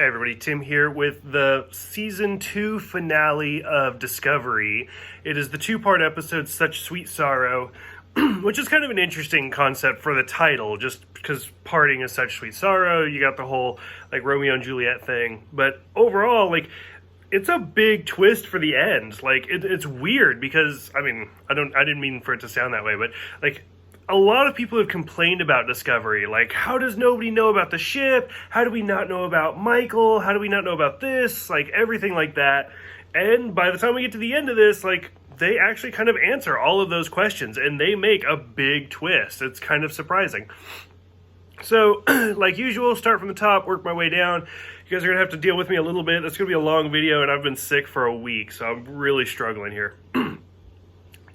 Hey everybody, Tim here with the Season 2 finale of Discovery. It is the two-part episode, Such Sweet Sorrow, which is kind of an interesting concept for the title, just because parting is such sweet sorrow. You got the whole, Romeo and Juliet thing. But overall, it's a big twist for the end. It's weird because, I didn't mean for it to sound that way, but, a lot of people have complained about Discovery. How does nobody know about the ship? How do we not know about Michael? How do we not know about this? Everything like that. And by the time we get to the end of this, they actually kind of answer all of those questions, and they make a big twist. It's kind of surprising. So, like usual, start from the top, work my way down. You guys are going to have to deal with me a little bit. It's going to be a long video, and I've been sick for a week, so I'm really struggling here.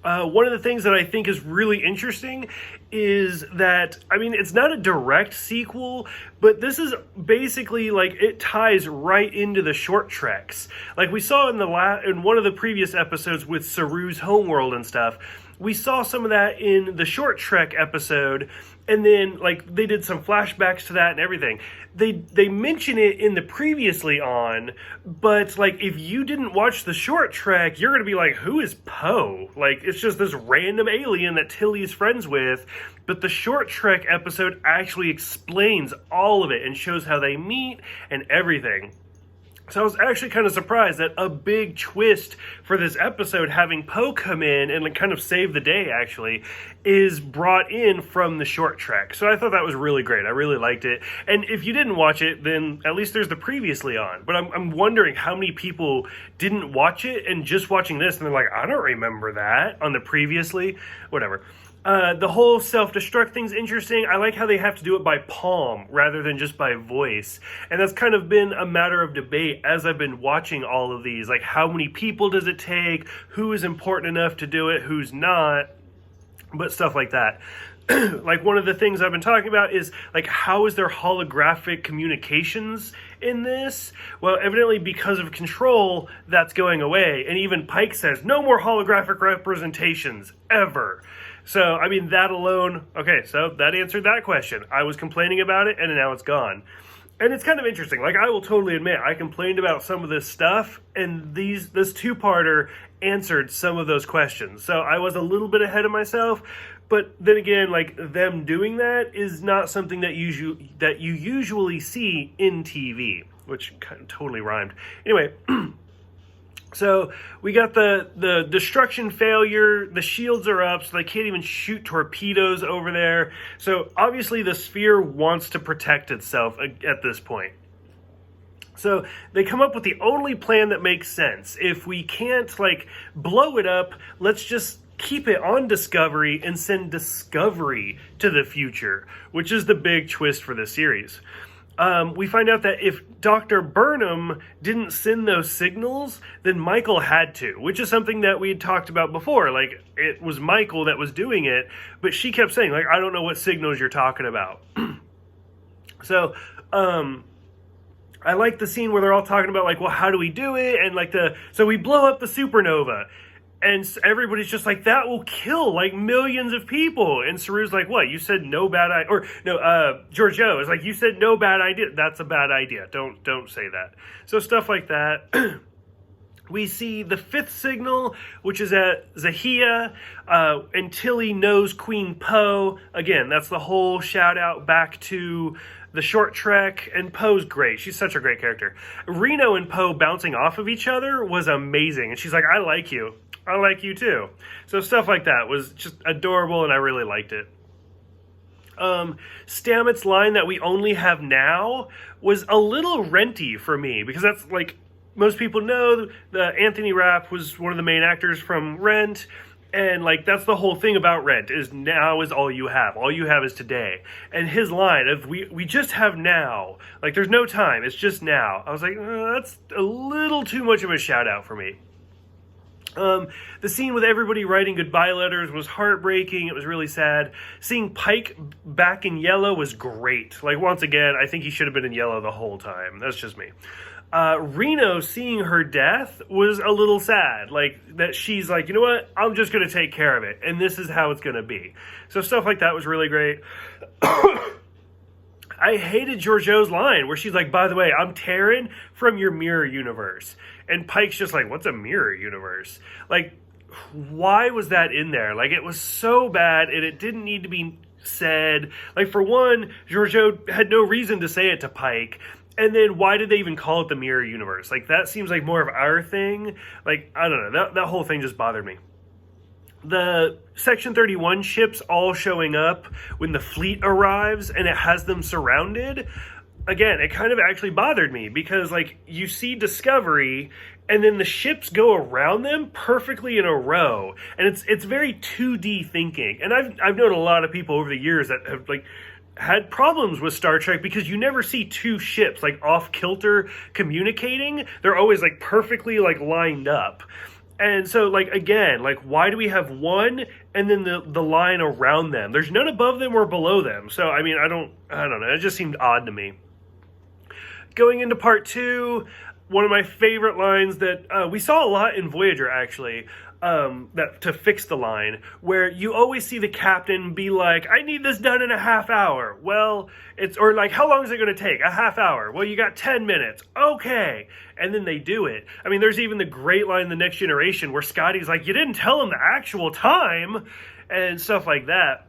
One of the things that I think is really interesting is that, it's not a direct sequel, but this is basically, it ties right into the short treks. We saw in one of the previous episodes with Saru's homeworld and stuff, we saw some of that in the short trek episode, and then, they did some flashbacks to that and everything. They mention it in the previously on, but, if you didn't watch the short trek, you're going to be like, who is Poe? It's just this random alien that Tilly's friends with, but the short trek episode actually explains all of it and shows how they meet and everything. So I was actually kind of surprised that a big twist for this episode, having Poe come in and kind of save the day, actually, is brought in from the short trek. So I thought that was really great. I really liked it. And if you didn't watch it, then at least there's the previously on. But I'm wondering how many people didn't watch it and just watching this, and they're like, I don't remember that on the previously. Whatever. The whole self-destruct thing's interesting. I like how they have to do it by palm rather than just by voice. And that's kind of been a matter of debate as I've been watching all of these. How many people does it take? Who is important enough to do it? Who's not? But stuff like that. One of the things I've been talking about is, how is there holographic communications in this? Well, evidently because of Control, that's going away. And even Pike says, no more holographic representations, ever. So, that alone, okay, so that answered that question. I was complaining about it, and now it's gone. And it's kind of interesting. I will totally admit, I complained about some of this stuff, and this two-parter answered some of those questions. So I was a little bit ahead of myself, but then again, them doing that is not something that you usually see in TV, which kind of totally rhymed. Anyway, so we got the destruction failure, the shields are up, so they can't even shoot torpedoes over there. So obviously the sphere wants to protect itself at this point. So they come up with the only plan that makes sense. If we can't, blow it up, let's just keep it on Discovery and send Discovery to the future, which is the big twist for this series. We find out that if Dr. Burnham didn't send those signals, then Michael had to, which is something that we had talked about before. It was Michael that was doing it, but she kept saying, I don't know what signals you're talking about. So, I like the scene where they're all talking about, well, how do we do it? And, so we blow up the supernova. And everybody's just that will kill, millions of people. And Saru's like, what? You said no bad idea. Or, no, Giorgio is you said no bad idea. That's a bad idea. Don't say that. So stuff like that. We see the fifth signal, which is at Zahia, and Tilly knows Queen Poe. Again, that's the whole shout out back to the short trek, and Poe's great. She's such a great character. Reno and Poe bouncing off of each other was amazing. And she's like, I like you. I like you too. So stuff like that was just adorable, and I really liked it. Stamets' line that we only have now was a little renty for me, because that's most people know that Anthony Rapp was one of the main actors from Rent, and that's the whole thing about Rent, is now is all you have. All you have is today. And his line of, we just have now. There's no time, it's just now. I was like, that's a little too much of a shout out for me. The scene with everybody writing goodbye letters was heartbreaking. It was really sad. Seeing Pike back in yellow was great. Once again, I think he should have been in yellow the whole time. That's just me. Reno seeing her death was a little sad. That she's you know what? I'm just going to take care of it. And this is how it's going to be. So stuff like that was really great. I hated Georgiou's line where she's like, by the way, I'm Taryn from your mirror universe. And Pike's just like, what's a mirror universe? Like, why was that in there? Like, it was so bad and it didn't need to be said. Like, for one, Georgiou had no reason to say it to Pike. And then why did they even call it the mirror universe? Like, that seems like more of our thing. Like, I don't know. That whole thing just bothered me. The Section 31 ships all showing up when the fleet arrives and it has them surrounded. Again, it kind of actually bothered me because, like, you see Discovery and then the ships go around them perfectly in a row. And it's very 2D thinking. And I've known a lot of people over the years that have, like, had problems with Star Trek because you never see two ships, like, off kilter communicating. They're always, like, perfectly, like, lined up. And so, like, again, like, why do we have one and then the line around them? There's none above them or below them. So, I mean, I don't know. It just seemed odd to me. Going into part 2, one of my favorite lines that we saw a lot in Voyager, actually, that to fix the line, where you always see the captain be like, I need this done in a half hour. Well, or like, how long is it going to take? A half hour. Well, you got 10 minutes. Okay. And then they do it. I mean, there's even the great line in The Next Generation where Scotty's like, you didn't tell him the actual time and stuff like that.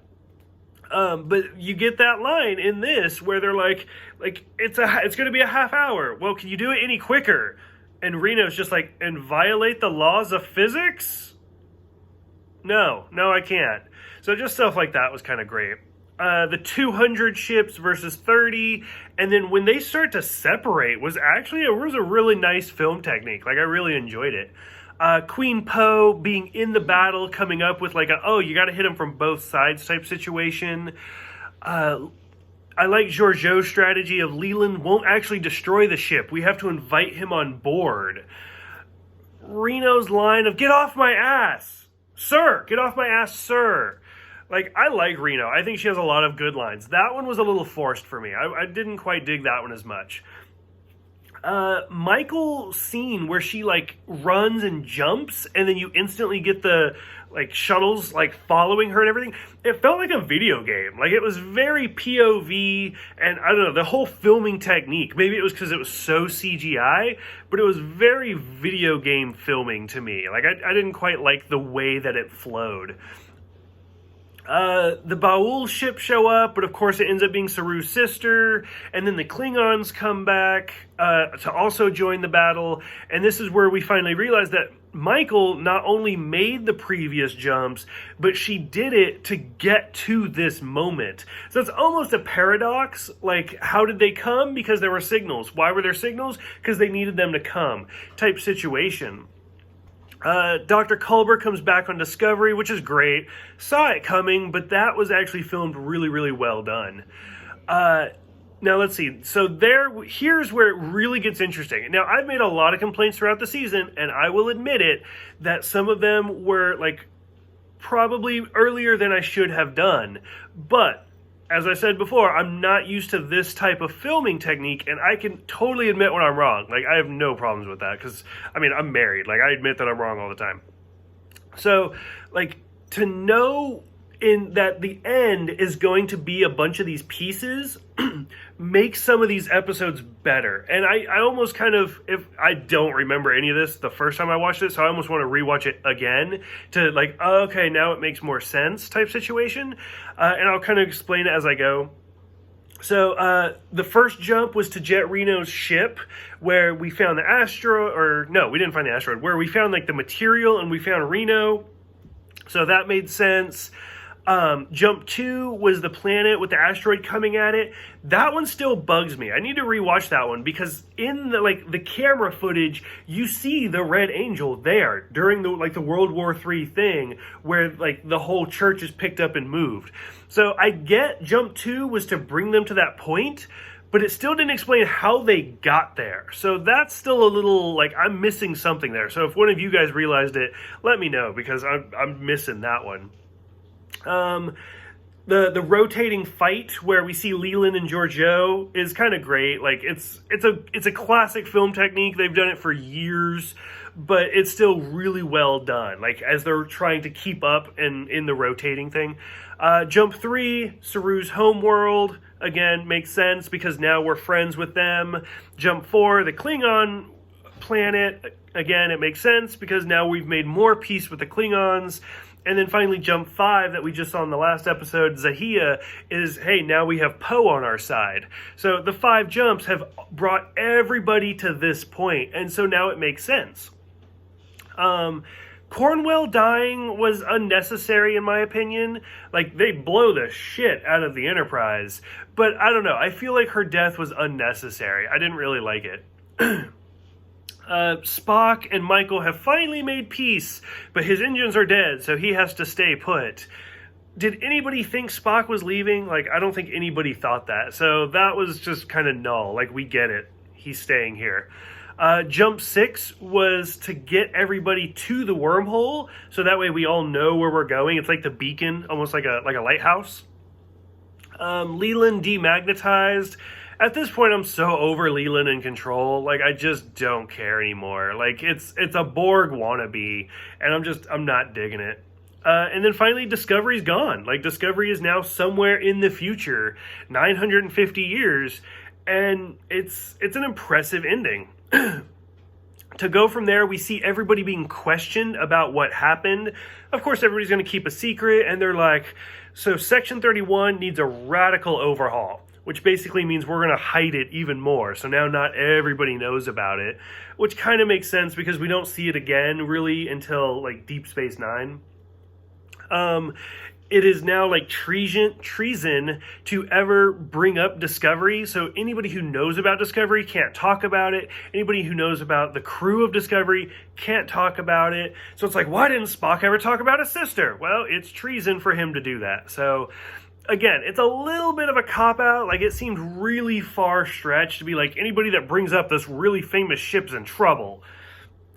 But you get that line in this where they're like it's going to be a half hour. Well, can you do it any quicker? And Reno's just like, and violate the laws of physics? No, I can't. So just stuff like that was kind of great. The 200 ships versus 30, and then when they start to separate was a really nice film technique. Like, I really enjoyed it. Queen Poe being in the battle, coming up with like you got to hit him from both sides type situation. I like Georgiou's strategy of Leland won't actually destroy the ship. We have to invite him on board. Reno's line of, get off my ass, sir. Get off my ass, sir. Like, I like Reno. I think she has a lot of good lines. That one was a little forced for me. I didn't quite dig that one as much. Michael's scene where she, like, runs and jumps, and then you instantly get the, like, shuttles, like, following her and everything. It felt like a video game. Like, it was very POV, and I don't know, the whole filming technique. Maybe it was because it was so CGI, but it was very video game filming to me. Like, I didn't quite like the way that it flowed. The Baul ship show up, but of course it ends up being Saru's sister, and then the Klingons come back to also join the battle, and this is where we finally realize that Michael not only made the previous jumps, but she did it to get to this moment. So it's almost a paradox. Like, how did they come? Because there were signals. Why were there signals? Because they needed them to come type situation. Dr. Culber comes back on Discovery, which is great. Saw it coming, but that was actually filmed really, really well done. Now, let's see. So here's where it really gets interesting. Now, I've made a lot of complaints throughout the season, and I will admit it, that some of them were, like, probably earlier than I should have done. But, as I said before, I'm not used to this type of filming technique, and I can totally admit when I'm wrong. Like, I have no problems with that, because, I mean, I'm married. Like, I admit that I'm wrong all the time. So, like, to know in that the end is going to be a bunch of these pieces makes some of these episodes better. And I almost kind of, if I don't remember any of this the first time I watched it, so I almost want to rewatch it again to like, oh, okay, now it makes more sense type situation. And I'll kind of explain it as I go. So the first jump was to Jet Reno's ship, where we found the asteroid, or no, we didn't find the asteroid, where we found like the material and we found Reno. So that made sense. Jump 2 was the planet with the asteroid coming at it. That one still bugs me. I need to rewatch that one because in the camera footage, you see the Red Angel there during the World War III thing where like the whole church is picked up and moved. So I get Jump 2 was to bring them to that point, but it still didn't explain how they got there. So that's still a little, like, I'm missing something there. So if one of you guys realized it, let me know because I'm missing that one. The rotating fight where we see Leland and Georgiou is kind of great. Like it's a classic film technique. They've done it for years, but it's still really well done. Like as they're trying to keep up in the rotating thing. Jump 3, Saru's homeworld, again, makes sense because now we're friends with them. Jump 4, the Klingon planet, again, it makes sense because now we've made more peace with the Klingons. And then finally, jump 5 that we just saw in the last episode, Zahia, is, hey, now we have Poe on our side. So the 5 jumps have brought everybody to this point, and so now it makes sense. Cornwell dying was unnecessary, in my opinion. Like, they blow the shit out of the Enterprise. But I don't know, I feel like her death was unnecessary. I didn't really like it. Spock and Michael have finally made peace, but his engines are dead, so he has to stay put. Did anybody think Spock was leaving? Like, I don't think anybody thought that. So that was just kind of null. Like, we get it. He's staying here. Jump 6 was to get everybody to the wormhole, so that way we all know where we're going. It's like the beacon, almost like a lighthouse. Leland demagnetized. At this point, I'm so over Leland in control. Like, I just don't care anymore. Like, it's a Borg wannabe, and I'm not digging it. And then finally, Discovery's gone. Like, Discovery is now somewhere in the future, 950 years, and it's an impressive ending. To go from there, we see everybody being questioned about what happened. Of course, everybody's going to keep a secret, and they're like, so Section 31 needs a radical overhaul, which basically means we're going to hide it even more. So now not everybody knows about it, which kind of makes sense because we don't see it again really until like Deep Space Nine. It is now like treason to ever bring up Discovery. So anybody who knows about Discovery can't talk about it. Anybody who knows about the crew of Discovery can't talk about it. So it's like, why didn't Spock ever talk about his sister? Well, it's treason for him to do that. So again, it's a little bit of a cop-out. Like, it seemed really far-stretched to be like, anybody that brings up this really famous ship's in trouble.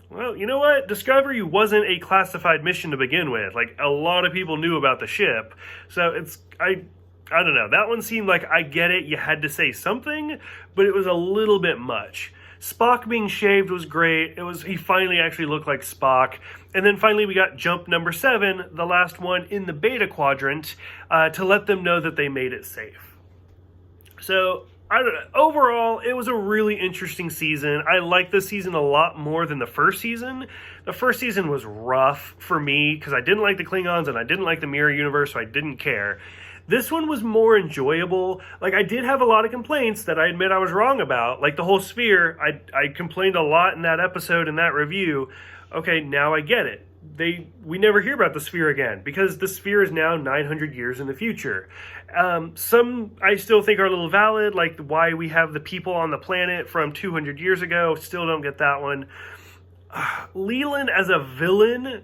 Well, you know what? Discovery wasn't a classified mission to begin with. Like, a lot of people knew about the ship. So I don't know. That one seemed like, I get it, you had to say something, but it was a little bit much. Spock being shaved was great. He finally actually looked like Spock. And then finally we got jump number 7, the last one in the beta quadrant, to let them know that they made it safe. So, I don't know. Overall, it was a really interesting season. I like this season a lot more than the first season. The first season was rough for me because I didn't like the Klingons and I didn't like the Mirror Universe, so I didn't care. This one was more enjoyable. Like, I did have a lot of complaints that I admit I was wrong about. Like, the whole sphere, I complained a lot in that episode, in that review. Okay, now I get it. We never hear about the sphere again because the sphere is now 900 years in the future. Some I still think are a little valid, like why we have the people on the planet from 200 years ago. Still don't get that one. Leland as a villain,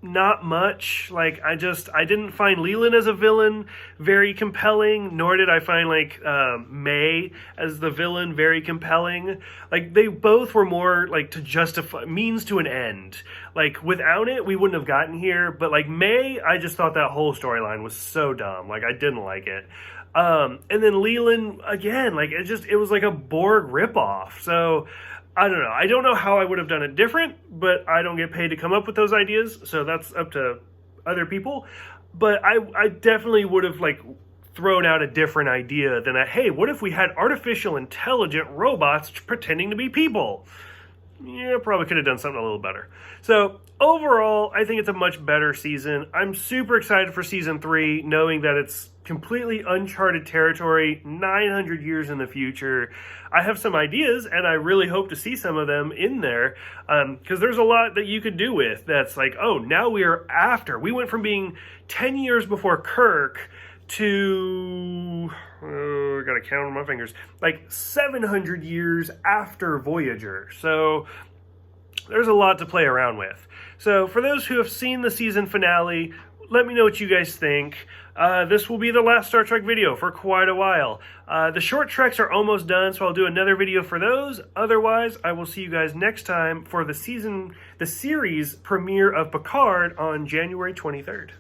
not much. Like, I didn't find Leland as a villain very compelling, nor did I find, like, May as the villain very compelling. Like, they both were more, like, to justify, means to an end. Like, without it, we wouldn't have gotten here, but, like, May, I just thought that whole storyline was so dumb. Like, I didn't like it. And then Leland, again, like, it was like a Borg ripoff. So, I don't know. I don't know how I would have done it different, but I don't get paid to come up with those ideas, so that's up to other people. But I definitely would have, like, thrown out a different idea than hey, what if we had artificial intelligent robots pretending to be people? Yeah, probably could have done something a little better. So, overall, I think it's a much better season. I'm super excited for Season 3, knowing that it's completely uncharted territory, 900 years in the future. I have some ideas, and I really hope to see some of them in there, because there's a lot that you could do with that's like, oh, now we went from being 10 years before Kirk to, I gotta count on my fingers, like 700 years after Voyager. So there's a lot to play around with. So for those who have seen the season finale, let me know what you guys think. This will be the last Star Trek video for quite a while. The short treks are almost done, so I'll do another video for those. Otherwise, I will see you guys next time for the series premiere of Picard on January 23rd.